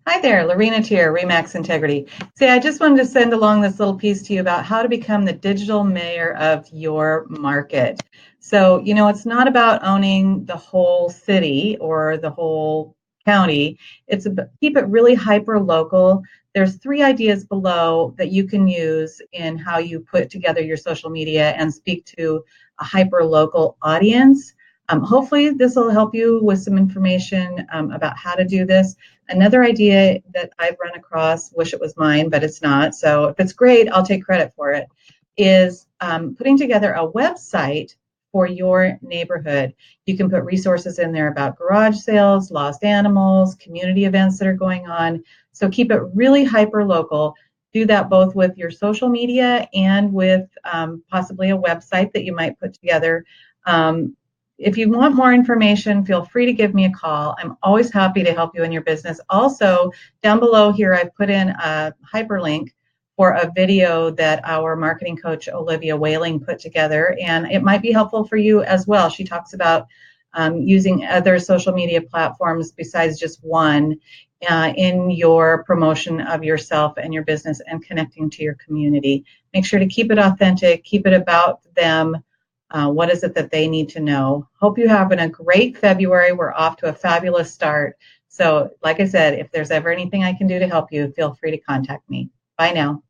Hi there, Lorena Tier, Remax Integrity. See, I just wanted to send along this little piece to you about how to become the digital mayor of your market. So, it's not about owning the whole city or the whole county. It's about, keep it really hyper local. There's three ideas below that you can use in how you put together your social media and speak to a hyper local audience. Hopefully, this will help you with some information about how to do this. Another idea that I've run across, wish it was mine, but it's not. So if it's great, I'll take credit for it, is putting together a website for your neighborhood. You can put resources in there about garage sales, lost animals, community events that are going on. So keep it really hyper local. Do that both with your social media and with possibly a website that you might put together. If you want more information, feel free to give me a call. I'm always happy to help you in your business. Also, down below here, I've put in a hyperlink for a video that our marketing coach, Olivia Whaling, put together, and it might be helpful for you as well. She talks about using other social media platforms besides just one in your promotion of yourself and your business and connecting to your community. Make sure to keep it authentic, keep it about them. What is it that they need to know? Hope you're having a great February. We're off to a fabulous start. So, like I said, if there's ever anything I can do to help you, feel free to contact me. Bye now.